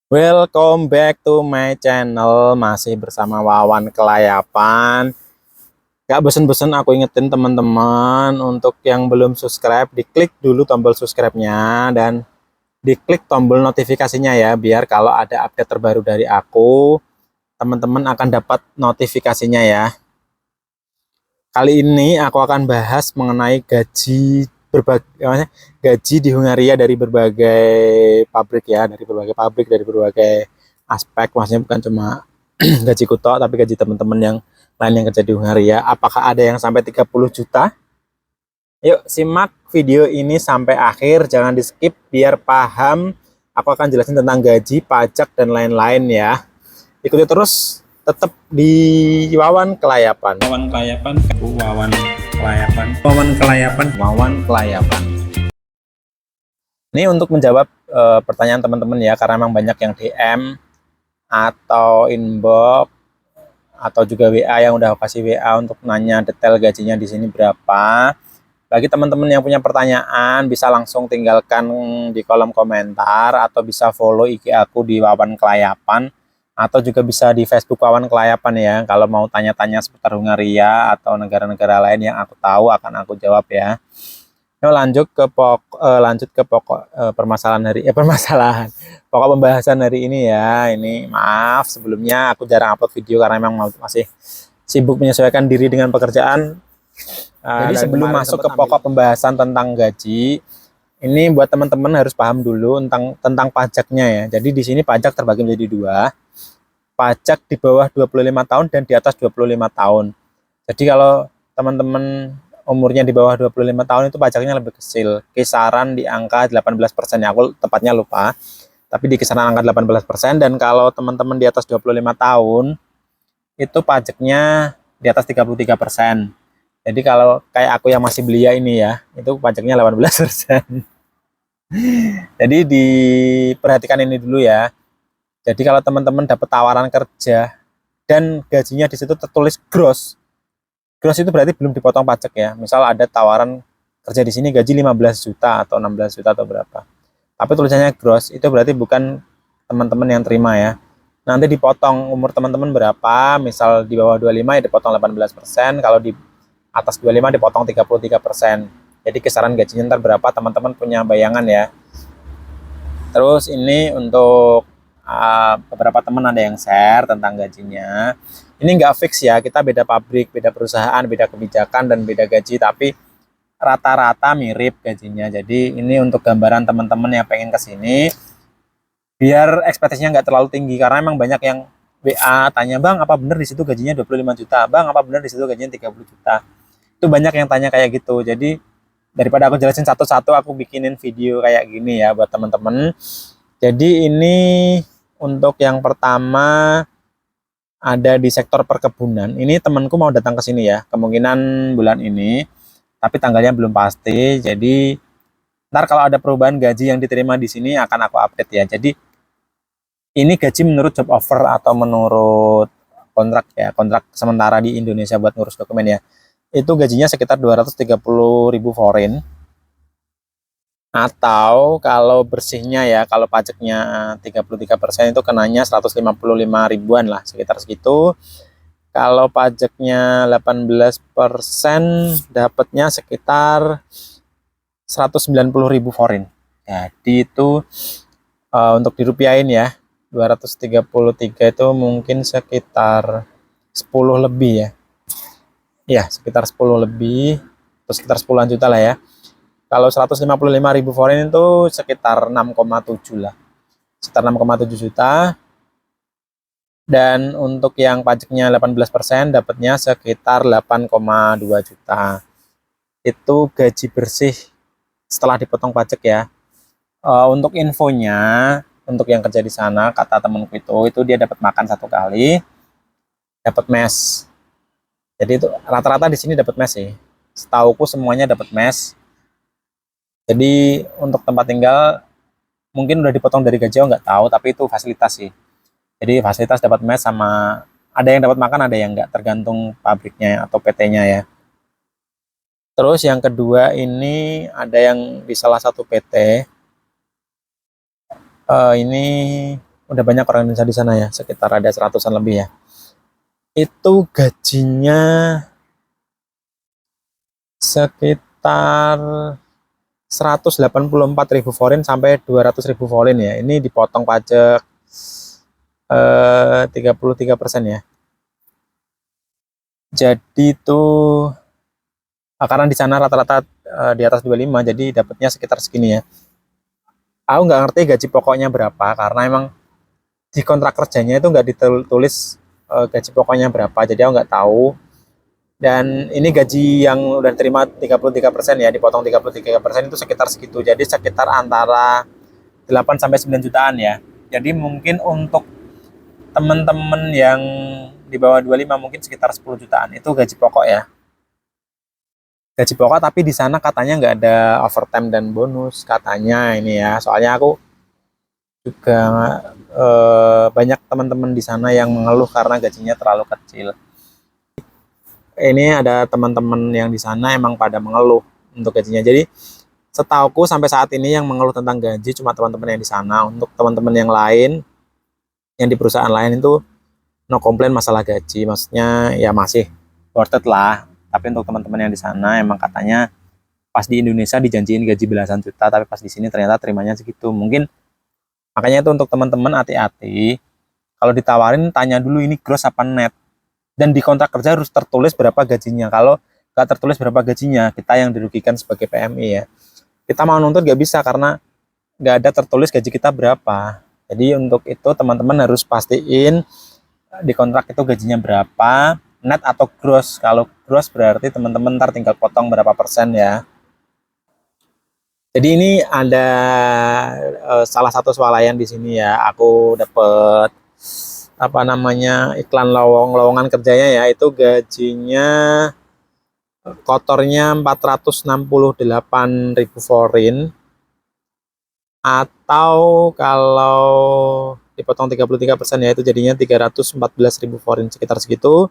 Welcome back to my channel. Masih bersama Wawan Kelayapan. Gak bosen-bosen aku ingetin teman-teman untuk yang belum subscribe, diklik dulu tombol subscribe-nya dan diklik tombol notifikasinya ya, biar kalau ada update terbaru dari aku, teman-teman akan dapat notifikasinya ya. Kali ini aku akan bahas mengenai gaji di Hungaria dari berbagai pabrik ya, dari berbagai aspek, maksudnya bukan cuma gaji kuto tapi gaji teman-teman yang lain yang kerja di Hungaria. Apakah ada yang sampai 30 juta? Yuk simak video ini sampai akhir, jangan di skip biar paham. Aku akan jelasin tentang gaji, pajak dan lain-lain ya. Ikuti terus, tetap di Wawan Kelayapan. Wawan Kelayapan, Wawan Kelayapan, Wawan Kelayapan, Wawan Kelayapan. Ini untuk menjawab pertanyaan teman-teman ya, karena memang banyak yang DM atau inbox atau juga WA yang udah kasih WA untuk nanya detail gajinya di sini berapa. Bagi teman-teman yang punya pertanyaan bisa langsung tinggalkan di kolom komentar atau bisa follow IG aku di Wawan Kelayapan atau juga bisa di Facebook Wawan Kelayapan ya. Kalau mau tanya-tanya seputar Hungaria atau negara-negara lain yang aku tahu akan aku jawab ya. Yuk lanjut ke pokok permasalahan pokok pembahasan hari ini ya. Ini maaf sebelumnya aku jarang upload video karena memang masih sibuk menyesuaikan diri dengan pekerjaan. Jadi sebelum masuk ke pokok pembahasan tentang gaji, ini buat teman-teman harus paham dulu tentang pajaknya ya. Jadi di sini pajak terbagi menjadi dua, pajak di bawah 25 tahun dan di atas 25 tahun. Jadi kalau teman-teman umurnya di bawah 25 tahun itu pajaknya lebih kecil, kisaran di angka 18% ya, aku tepatnya lupa. Tapi di kisaran angka 18%, dan kalau teman-teman di atas 25 tahun itu pajaknya di atas 33%. Jadi kalau kayak aku yang masih belia ini ya, itu pajaknya 18%. Jadi diperhatikan ini dulu ya. Jadi kalau teman-teman dapat tawaran kerja dan gajinya di situ tertulis gross. Gross itu berarti belum dipotong pajak ya. Misal ada tawaran kerja di sini gaji 15 juta atau 16 juta atau berapa. Tapi tulisannya gross, itu berarti bukan teman-teman yang terima ya. Nanti dipotong umur teman-teman berapa, misal di bawah 25 ya dipotong 18%, kalau di atas 25 dipotong 33%. Jadi kisaran gajinya ntar berapa teman-teman punya bayangan ya. Terus ini untuk beberapa teman ada yang share tentang gajinya. Ini nggak fix ya, kita beda pabrik, beda perusahaan, beda kebijakan dan beda gaji, tapi rata-rata mirip gajinya. Jadi ini untuk gambaran teman-teman yang pengen kesini, biar ekspektasinya nggak terlalu tinggi, karena memang banyak yang WA tanya, bang apa bener di situ gajinya 25 juta, bang apa bener di situ gajinya 30 juta. Itu banyak yang tanya kayak gitu. Jadi daripada aku jelasin satu-satu, aku bikinin video kayak gini ya buat teman-teman. Jadi ini untuk yang pertama ada di sektor perkebunan. Ini temanku mau datang ke sini ya, kemungkinan bulan ini, tapi tanggalnya belum pasti. Jadi ntar kalau ada perubahan gaji yang diterima di sini akan aku update ya. Jadi ini gaji menurut job offer atau menurut kontrak ya, kontrak sementara di Indonesia buat ngurus dokumen ya. Itu gajinya sekitar 230.000 foreign. Atau kalau bersihnya ya, kalau pajaknya 33% itu kenanya 155 ribuan lah, sekitar segitu. Kalau pajaknya 18% dapatnya sekitar 190.000 foreign. Jadi itu untuk dirupiahin ya, 233 itu mungkin sekitar 10 lebih ya. Ya, sekitar 10 lebih, atau sekitar 10-an juta lah ya. Kalau 155.000 foreign itu sekitar 6,7 lah. Sekitar 6,7 juta. Dan untuk yang pajaknya 18% dapatnya sekitar 8,2 juta. Itu gaji bersih setelah dipotong pajak ya. Untuk infonya, untuk yang kerja di sana, kata temanku itu dia dapat makan 1 kali, dapat mes. Jadi itu rata-rata di sini dapat mes sih. Setauku semuanya dapat mes. Jadi untuk tempat tinggal mungkin udah dipotong dari gaji, nggak tahu, tapi itu fasilitas sih. Jadi fasilitas dapat mes, sama ada yang dapat makan, ada yang nggak, tergantung pabriknya atau PT-nya ya. Terus yang kedua ini ada yang di salah satu PT ini udah banyak orang Indonesia di sana ya, sekitar ada 100-an lebih ya. Itu gajinya sekitar 184.000 forin sampai 200.000 forin ya. Ini dipotong pajak 33% ya. Jadi itu karena di sana rata-rata di atas 25, jadi dapatnya sekitar segini ya. Aku nggak ngerti gaji pokoknya berapa karena emang di kontrak kerjanya itu nggak ditulis gaji pokoknya berapa, jadi aku nggak tahu. Dan ini gaji yang udah terima 33% ya, dipotong 33% itu sekitar segitu. Jadi sekitar antara 8 sampai 9 jutaan ya. Jadi mungkin untuk teman-teman yang di bawah 25 mungkin sekitar 10 jutaan. Itu gaji pokok ya. Gaji pokok, tapi di sana katanya nggak ada overtime dan bonus katanya ini ya. Soalnya aku juga banyak teman-teman di sana yang mengeluh karena gajinya terlalu kecil. Ini ada teman-teman yang di sana emang pada mengeluh untuk gajinya. Jadi setauku sampai saat ini yang mengeluh tentang gaji cuma teman-teman yang di sana. Untuk teman-teman yang lain yang di perusahaan lain itu no komplain masalah gaji. Maksudnya ya masih worth it lah. Tapi untuk teman-teman yang di sana emang katanya pas di Indonesia dijanjiin gaji belasan juta, tapi pas di sini ternyata terimanya segitu. Mungkin makanya itu untuk teman-teman hati-hati. Kalau ditawarin tanya dulu ini gross apa net. Dan di kontrak kerja harus tertulis berapa gajinya. Kalau nggak tertulis berapa gajinya, kita yang dirugikan sebagai PMI ya. Kita mau nuntut nggak bisa karena nggak ada tertulis gaji kita berapa. Jadi untuk itu teman-teman harus pastiin di kontrak itu gajinya berapa, net atau gross. Kalau gross berarti teman-teman ntar tinggal potong berapa persen ya. Jadi ini ada salah satu swalayan di sini ya. Aku dapet apa namanya iklan lowongan kerjanya ya, itu gajinya kotornya 468.000 forin, atau kalau dipotong 33% ya itu jadinya 314.000 forin, sekitar segitu.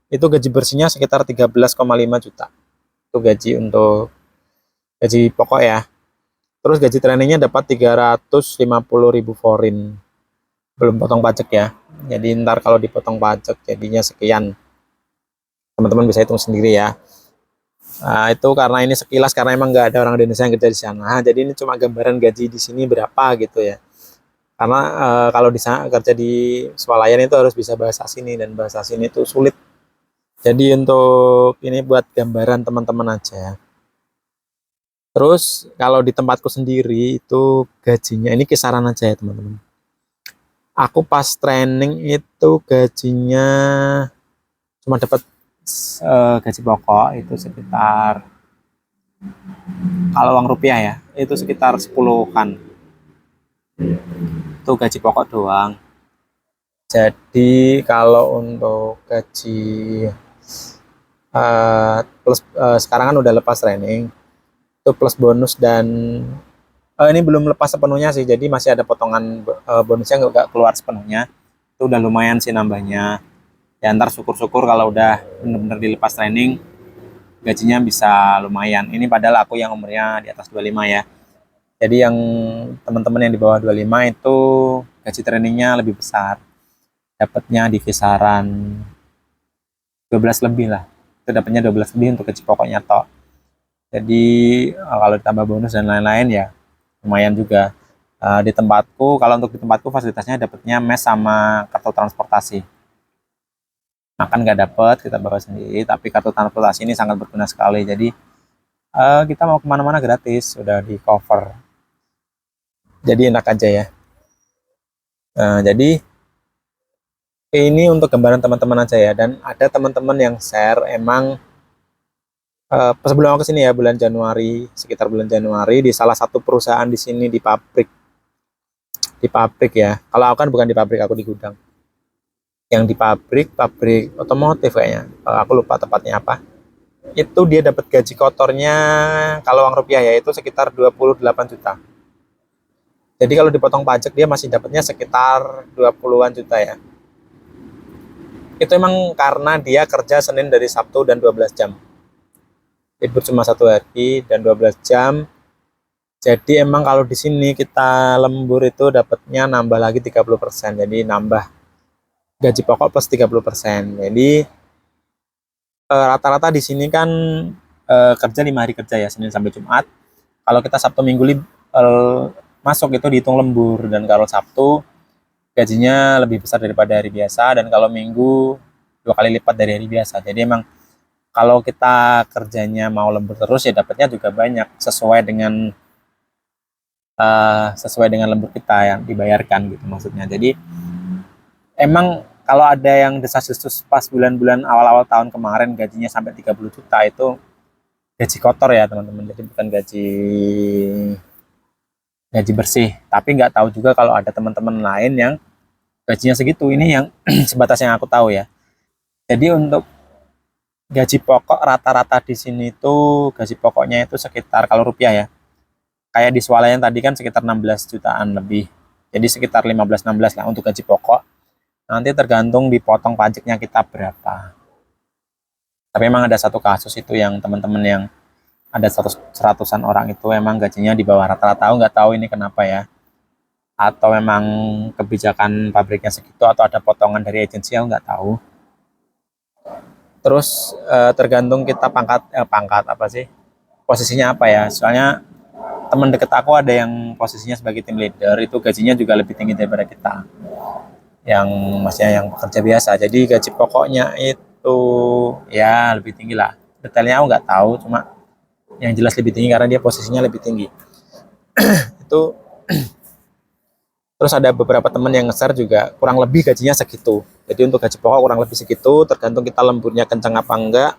Itu gaji bersihnya sekitar 13,5 juta. Itu gaji untuk gaji pokok ya. Terus gaji trainingnya dapat 350.000 forin, belum potong pajak ya. Jadi ntar kalau dipotong pajak jadinya sekian. Teman-teman bisa hitung sendiri ya. Nah, itu karena ini sekilas karena emang nggak ada orang Indonesia yang kerja di sana. Jadi ini cuma gambaran gaji di sini berapa gitu ya. Karena kalau di sana kerja di swalayan itu harus bisa bahasa sini, dan bahasa sini itu sulit. Jadi untuk ini buat gambaran teman-teman aja. Terus kalau di tempatku sendiri itu gajinya ini kisaran aja ya teman-teman. Aku pas training itu gajinya cuma dapat gaji pokok itu sekitar, kalau uang rupiah ya itu sekitar 10-an. Itu gaji pokok doang. Jadi kalau untuk gaji plus sekarang kan udah lepas training itu plus bonus, dan ini belum lepas sepenuhnya sih, jadi masih ada potongan bonusnya nggak keluar sepenuhnya. Itu udah lumayan sih nambahnya ya. Ntar syukur-syukur kalau udah bener-bener dilepas training gajinya bisa lumayan. Ini padahal aku yang umurnya di atas 25 ya. Jadi yang teman-teman yang di bawah 25 itu gaji trainingnya lebih besar, dapatnya di kisaran 12 lebih lah. Itu dapatnya 12 lebih untuk gaji pokoknya toh. Jadi kalau ditambah bonus dan lain-lain ya lumayan juga. Di tempatku, kalau untuk di tempatku fasilitasnya dapatnya mes sama kartu transportasi. Makan nggak dapat, kita bawa sendiri, tapi kartu transportasi ini sangat berguna sekali. Jadi kita mau kemana-mana gratis, udah di cover. Jadi enak aja ya. Jadi ini untuk gambaran teman-teman aja ya. Dan ada teman-teman yang share emang sebelum aku kesini ya, bulan Januari, sekitar bulan Januari, di salah satu perusahaan di sini di pabrik ya. Kalau aku kan bukan di pabrik, aku di gudang. Yang di pabrik otomotif kayaknya, aku lupa tepatnya apa. Itu dia dapat gaji kotornya kalau uang rupiah ya itu sekitar 28 juta. Jadi kalau dipotong pajak dia masih dapatnya sekitar 20-an juta ya. Itu emang karena dia kerja Senin dari Sabtu dan 12 jam. Libur cuma 1 hari dan 12 jam. Jadi emang kalau di sini kita lembur itu dapatnya nambah lagi 30%. Jadi nambah gaji pokok plus 30%. Jadi rata-rata di sini kan kerja 5 hari kerja ya, Senin sampai Jumat. Kalau kita Sabtu Minggu masuk itu dihitung lembur, dan kalau Sabtu gajinya lebih besar daripada hari biasa, dan kalau Minggu 2 kali lipat dari hari biasa. Jadi emang kalau kita kerjanya mau lembur terus ya dapatnya juga banyak sesuai dengan lembur kita yang dibayarkan gitu maksudnya. Jadi emang kalau ada yang desas-desus pas bulan-bulan awal-awal tahun kemarin gajinya sampai 30 juta, itu gaji kotor ya teman-teman. Jadi bukan gaji bersih. Tapi nggak tahu juga kalau ada teman-teman lain yang gajinya segitu. Ini yang sebatas yang aku tahu ya. Jadi untuk gaji pokok rata-rata di sini tuh gaji pokoknya itu sekitar, kalau rupiah ya, kayak di swalayan tadi kan sekitar 16 jutaan lebih. Jadi sekitar 15-16 lah untuk gaji pokok. Nanti tergantung dipotong pajaknya kita berapa. Tapi emang ada satu kasus itu yang teman-teman yang ada seratusan orang itu emang gajinya di bawah rata-rata. Nggak tahu ini kenapa ya. Atau memang kebijakan pabriknya segitu, atau ada potongan dari agensi, aku nggak tahu. Terus tergantung kita pangkat apa sih, posisinya apa ya. Soalnya teman deket aku ada yang posisinya sebagai tim leader, itu gajinya juga lebih tinggi daripada kita yang maksudnya yang pekerja biasa. Jadi gaji pokoknya itu ya lebih tinggi lah. Detailnya aku nggak tahu, cuma yang jelas lebih tinggi karena dia posisinya lebih tinggi. Itu terus ada beberapa teman yang nge-share juga kurang lebih gajinya segitu. Jadi untuk gaji pokok kurang lebih segitu, tergantung kita lemburnya kencang apa enggak,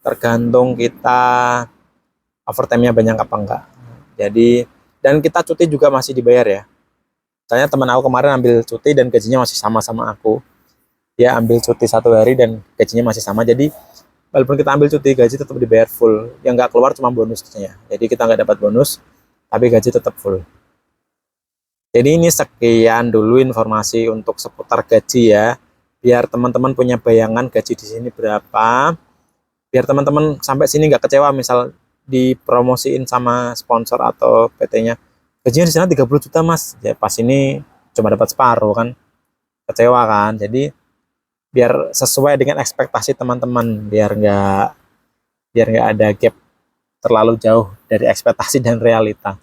tergantung kita overtime-nya banyak apa enggak. Jadi, dan kita cuti juga masih dibayar ya. Misalnya teman aku kemarin ambil cuti dan gajinya masih sama aku. Dia ambil cuti 1 hari dan gajinya masih sama. Jadi walaupun kita ambil cuti, gaji tetap dibayar full. Yang nggak keluar cuma bonusnya. Jadi kita nggak dapat bonus, tapi gaji tetap full. Jadi ini sekian dulu informasi untuk seputar gaji ya. Biar teman-teman punya bayangan gaji di sini berapa. Biar teman-teman sampai sini nggak kecewa misal dipromosiin sama sponsor atau PT-nya. Gajinya di sana 30 juta mas. Ya pas ini cuma dapat separuh kan. Kecewa kan. Jadi biar sesuai dengan ekspektasi teman-teman. Biar nggak ada gap terlalu jauh dari ekspektasi dan realita.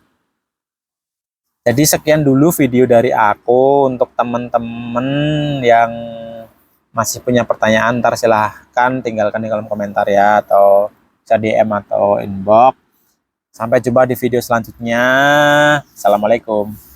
Jadi sekian dulu video dari aku. Untuk teman-teman yang masih punya pertanyaan, ntar silahkan tinggalkan di kolom komentar ya, atau bisa DM atau inbox. Sampai jumpa di video selanjutnya. Assalamualaikum.